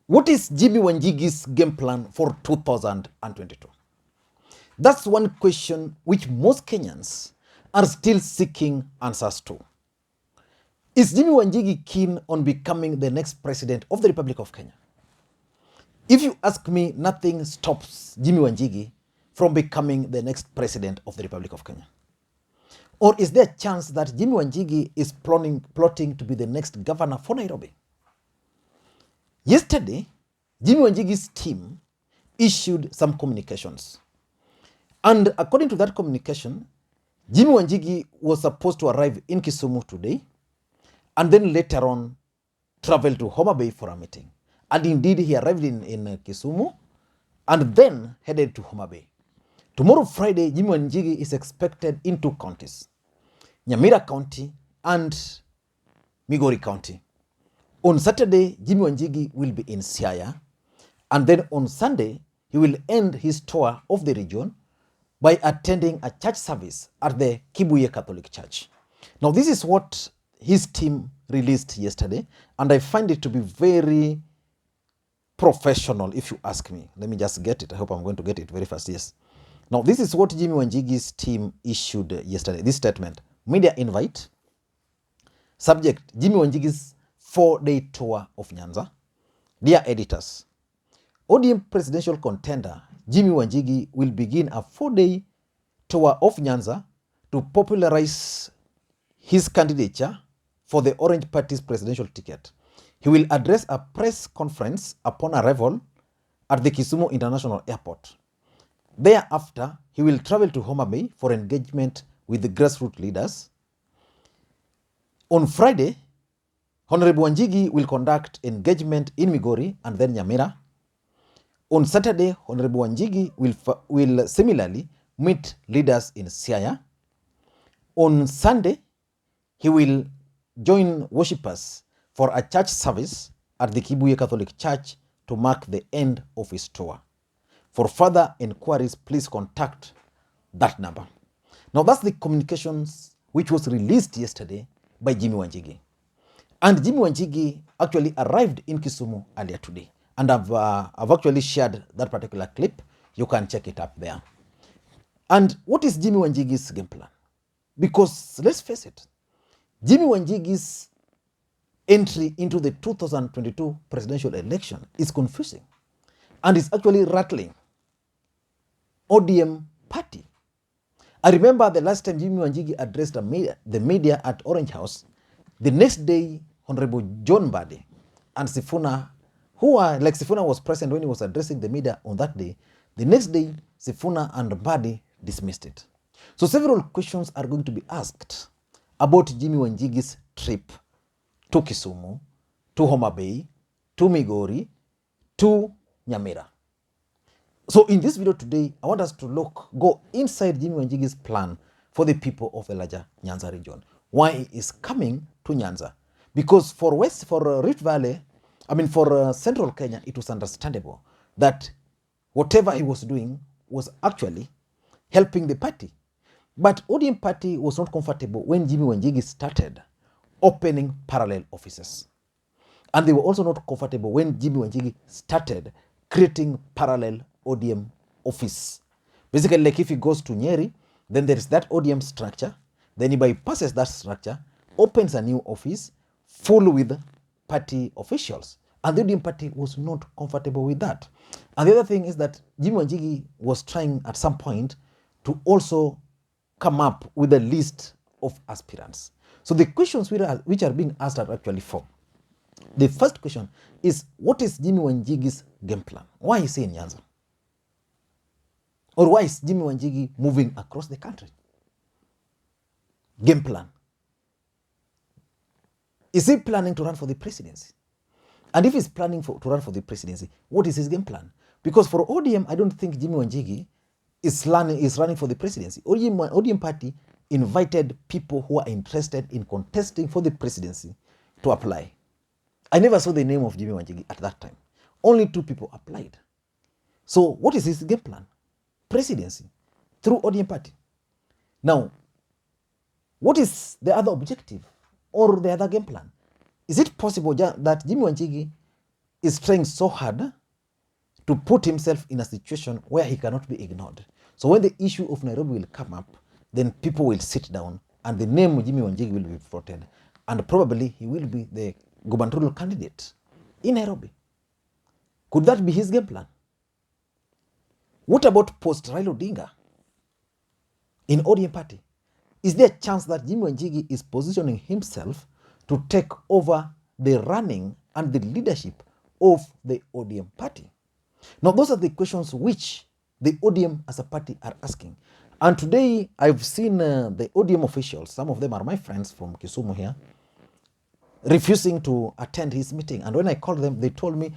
What is Jimmy Wanjigi's game plan for 2022? That's one question which most Kenyans are still seeking answers to. Is Jimmy Wanjigi keen on becoming the next president of the Republic of Kenya? If you ask me, nothing stops Jimmy Wanjigi from becoming the next president of the Republic of Kenya. Or is there a chance that Jimmy Wanjigi is plotting to be the next governor for Nairobi? Yesterday, Jimmy Wanjigi's team issued some communications. And according to that communication, Jimmy Wanjigi was supposed to arrive in Kisumu today and then later on travel to Homa Bay for a meeting. And indeed, he arrived in Kisumu and then headed to Homa Bay. Tomorrow, Friday, Jimmy Wanjigi is expected in two counties, Nyamira County and Migori County. On Saturday, Jimmy Wanjigi will be in Siaya, and then on Sunday, he will end his tour of the region by attending a church service at the Kibuye Catholic Church. Now, this is what his team released yesterday, and I find it to be very professional, if you ask me. Let me just get it. I hope I'm going to get it very fast. Yes. Now, this is what Jimmy Wanjigi's team issued yesterday. This statement: media invite. Subject: Jimmy Wanjigi's 4-day tour of Nyanza. Dear editors, ODM presidential contender Jimmy Wanjigi will begin a 4-day tour of Nyanza to popularize his candidature for the Orange Party's presidential ticket. He will address a press conference upon arrival at the Kisumu International Airport. Thereafter, he will travel to Homa Bay for engagement with the grassroots leaders. On Friday, Honorable Wanjigi will conduct engagement in Migori and then Nyamira. On Saturday, Honorable Wanjigi will similarly meet leaders in Siaya. On Sunday, he will join worshippers for a church service at the Kibuye Catholic Church to mark the end of his tour. For further inquiries, please contact that number. Now, that's the communications which was released yesterday by Jimmy Wanjigi. And Jimmy Wanjigi actually arrived in Kisumu earlier today. And I've actually shared that particular clip. You can check it up there. And what is Jimmy Wanjigi's game plan? Because let's face it, Jimmy Wanjigi's entry into the 2022 presidential election is confusing and is actually rattling ODM party. I remember the last time Jimmy Wanjigi addressed the media at Orange House. The next day, Honorable John Mbadi and Sifuna, Sifuna was present when he was addressing the media on that day. The next day, Sifuna and Mbadi dismissed it. So several questions are going to be asked about Jimmy Wanjigi's trip to Kisumu, to Homa Bay, to Migori, to Nyamira. So in this video today, I want us to go inside Jimmy Wanjigi's plan for the people of the larger Nyanza region. Why he is coming to Nyanza? Because for Rift Valley, for Central Kenya, it was understandable that whatever he was doing was actually helping the party. But ODM party was not comfortable when Jimmy Wanjigi started opening parallel offices. And they were also not comfortable when Jimmy Wanjigi started creating parallel ODM office. Basically, like if he goes to Nyeri, then there is that ODM structure. Then he bypasses that structure, opens a new office full with party officials. And the ODM party was not comfortable with that. And the other thing is that Jimmy Wanjigi was trying at some point to also come up with a list of aspirants. So the questions which are being asked are actually four. The first question is, what is Jimmy Wanjigi's game plan? Why is he in Nyanza? Or why is Jimmy Wanjigi moving across the country? Game plan. Is he planning to run for the presidency? And if he's planning to run for the presidency, what is his game plan? Because for ODM, I don't think Jimmy Wanjigi is running for the presidency. ODM party invited people who are interested in contesting for the presidency to apply. I never saw the name of Jimmy Wanjigi at that time. Only 2 people applied. So what is his game plan? Presidency through ODM party. Now, what is the other objective or the other game plan? Is it possible that Jimmy Wanjigi is trying so hard to put himself in a situation where he cannot be ignored. So when the issue of Nairobi will come up, then people will sit down and the name Jimmy Wanjigi will be floated. And probably he will be the gubernatorial candidate in Nairobi. Could that be his game plan? What about post Raila Odinga in ODM party? Is there a chance that Jimmy Wanjigi is positioning himself to take over the running and the leadership of the ODM party? Now, those are the questions which the ODM as a party are asking. And today, I've seen the ODM officials, some of them are my friends from Kisumu here, refusing to attend his meeting. And when I called them, they told me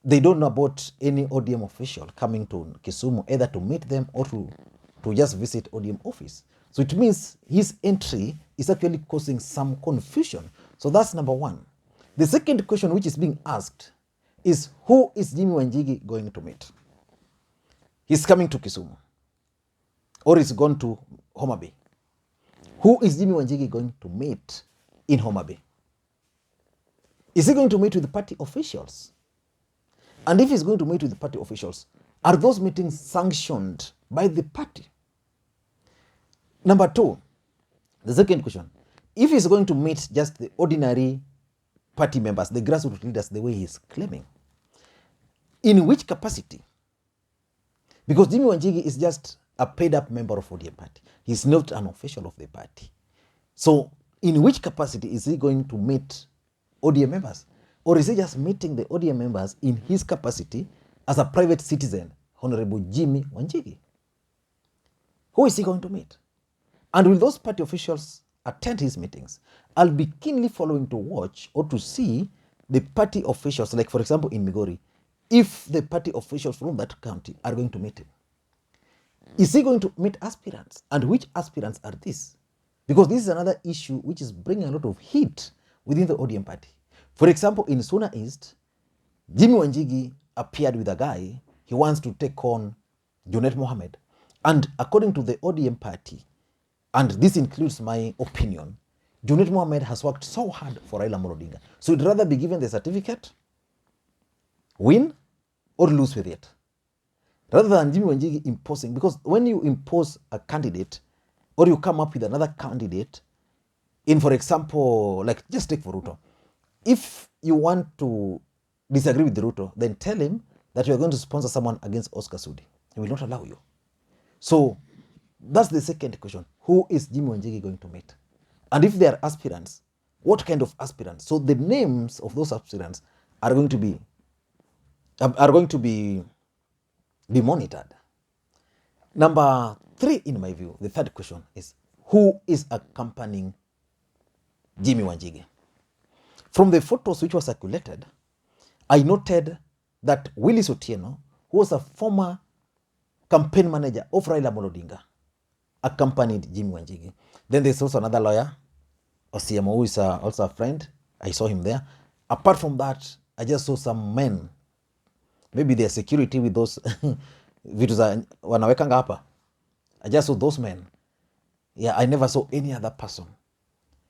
they don't know about any ODM official coming to Kisumu, either to meet them or to just visit ODM office. So it means his entry is actually causing some confusion. So that's number one. The second question which is being asked is, who is Jimmy Wanjigi going to meet? He's coming to Kisumu, or he's gone to Homa Bay. Who is Jimmy Wanjigi going to meet in Homa Bay? Is he going to meet with the party officials? And if he's going to meet with the party officials, are those meetings sanctioned by the party? Number two, the second question, if he's going to meet just the ordinary party members, the grassroots leaders, the way he's claiming, in which capacity? Because Jimmy Wanjigi is just a paid-up member of ODM party. He's not an official of the party. So in which capacity is he going to meet ODM members? Or is he just meeting the ODM members in his capacity as a private citizen, Honorable Jimmy Wanjigi? Who is he going to meet? And will those party officials attend his meetings? I'll be keenly following to watch or to see the party officials, like for example in Migori, if the party officials from that county are going to meet him. Is he going to meet aspirants? And which aspirants are these? Because this is another issue which is bringing a lot of heat within the ODM party. For example, in Suna East, Jimmy Wanjigi appeared with a guy. He wants to take on Junet Mohammed. And according to the ODM party, and this includes my opinion, Junet Mohammed has worked so hard for Raila Odinga. So he'd rather be given the certificate, win, or lose with it, rather than Jimmy Wanjigi imposing. Because when you impose a candidate, or you come up with another candidate, in, for example, like just take for Ruto, if you want to disagree with Ruto, then tell him that you are going to sponsor someone against Oscar Sudi. He will not allow you. So that's the second question. Who is Jimmy Wanjigi going to meet? And if they are aspirants, what kind of aspirants? So the names of those aspirants are going to be monitored. Number three, in my view, the third question is, who is accompanying Jimmy Wanjigi? From the photos which were circulated, I noted that Willis Otieno, who was a former campaign manager of Raila Odinga, accompanied Jimmy Wanjigi. Then there's also another lawyer, Osiemo, who is also a friend. I saw him there. Apart from that, I just saw some men. Maybe their security with those vitu za wanawekanga hapa. I just saw those men. Yeah, I never saw any other person.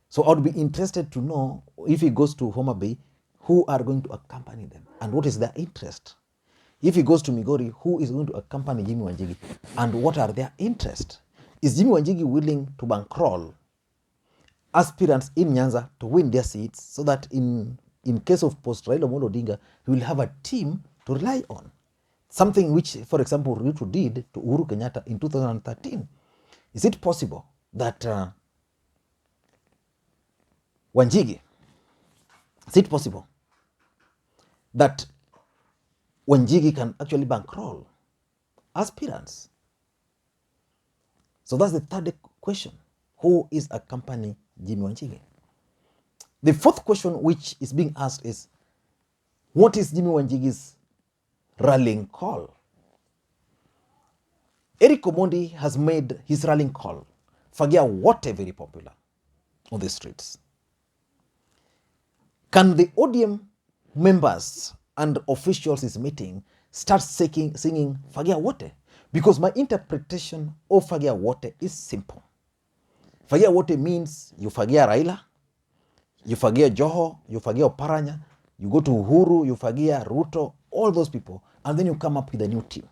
So I would be interested to know, if he goes to Homa Bay, who are going to accompany them and what is their interest. If he goes to Migori, who is going to accompany Jimmy Wanjigi and what are their interests? Is Jimmy Wanjigi willing to bankroll aspirants in Nyanza to win their seats, so that in case of post Raila Odinga, he will have a team to rely on? Something which, for example, Ruto did to Uhuru Kenyatta in 2013. Is it possible that Wanjigi, is it possible that Wanjigi can actually bankroll aspirants? So that's the third question. Who is accompanying Jimmy Wanjigi? The fourth question which is being asked is, what is Jimmy Wanjigi's rallying call? Eric Omondi has made his rallying call, Fagia Wote, very popular on the streets. Can the ODM members and officials is meeting start singing Fagia Wote? Because my interpretation of Fagia Wote is simple. Fagia Wote means you fagia Raila, you fagia Joho, you fagia Oparanya, You go to Uhuru, you Fagia, Ruto, all those people, and then you come up with a new team.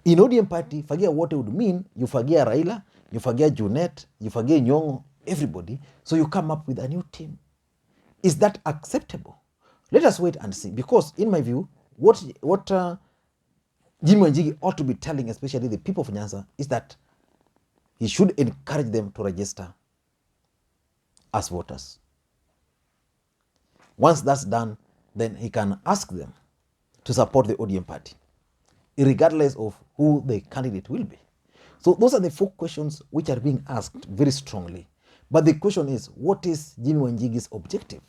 In ODM party, Fagia what it would mean, you Fagia Raila, you Fagia Junet, you Fagia Nyong'o, everybody. So you come up with a new team. Is that acceptable? Let us wait and see. Because in my view, what Jimmy Wanjigi ought to be telling, especially the people of Nyanza, is that he should encourage them to register as voters. Once that's done, then he can ask them to support the ODM party, regardless of who the candidate will be. So those are the 4 questions which are being asked very strongly. But the question is, what is Jimmy Wanjigi's objective?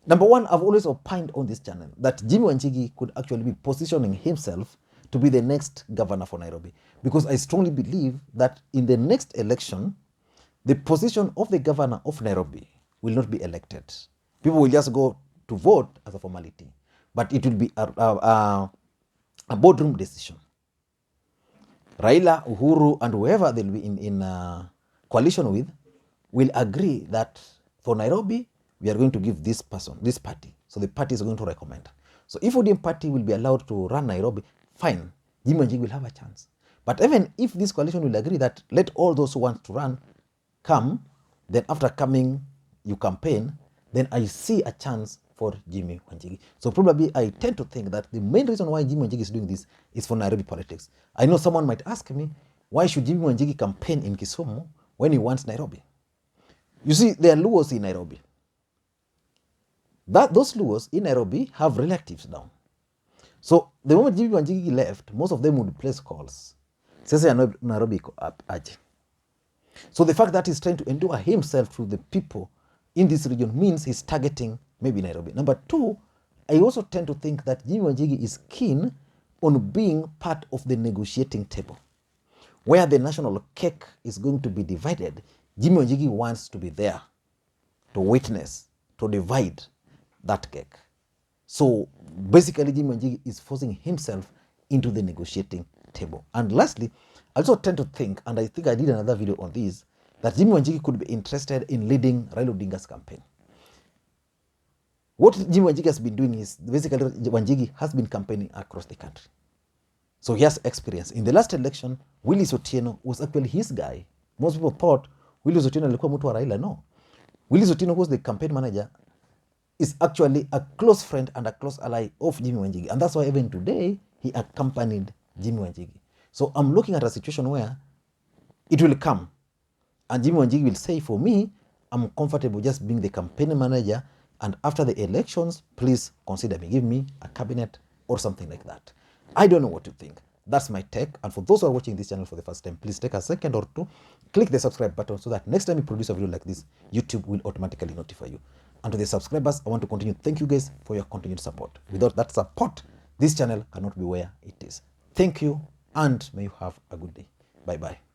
Number 1, I've always opined on this channel that Jimmy Wanjigi could actually be positioning himself to be the next governor for Nairobi, because I strongly believe that in the next election, the position of the governor of Nairobi will not be elected. People will just go to vote as a formality, but it will be a boardroom decision. Raila, Uhuru, and whoever they'll be in coalition with will agree that for Nairobi, we are going to give this person, this party. So the party is going to recommend. So if ODM party will be allowed to run Nairobi, fine, Jimmy Wanjigi will have a chance. But even if this coalition will agree that let all those who want to run come, then after coming, you campaign, then I see a chance for Jimmy Wanjigi. So probably I tend to think that the main reason why Jimmy Wanjigi is doing this is for Nairobi politics. I know someone might ask me, why should Jimmy Wanjigi campaign in Kisumu when he wants Nairobi? You see, there are Luos in Nairobi. Those Luos in Nairobi have relatives now. So the moment Jimmy Wanjigi left, most of them would place calls. Sasa Nairobi aje. So the fact that he's trying to endure himself through the people in this region means he's targeting maybe Nairobi. Number 2, I also tend to think that Jimmy Wanjigi is keen on being part of the negotiating table. Where the national cake is going to be divided, Jimmy Wanjigi wants to be there to witness, to divide that cake. So basically, Jimmy Wanjigi is forcing himself into the negotiating table. And lastly, I also tend to think, and I think I did another video on this, that Jimmy Wanjigi could be interested in leading Raila Odinga's campaign. What Jimmy Wanjigi has been doing is basically Wanjigi has been campaigning across the country. So he has experience. In the last election, Willis Otieno was actually his guy. Most people thought Willis Otieno alikuwa mtu wa Raila. No. Willis Otieno, who was the campaign manager, is actually a close friend and a close ally of Jimmy Wanjigi. And that's why even today, he accompanied Jimmy Wanjigi. So I'm looking at a situation where it will come. And Jimmy Wanjigi will say, for me, I'm comfortable just being the campaign manager. And after the elections, please consider me. Give me a cabinet or something like that. I don't know what you think. That's my take. And for those who are watching this channel for the first time, please take a second or 2, click the subscribe button so that next time we produce a video like this, YouTube will automatically notify you. And to the subscribers, I want to continue. Thank you guys for your continued support. Without that support, this channel cannot be where it is. Thank you, and may you have a good day. Bye-bye.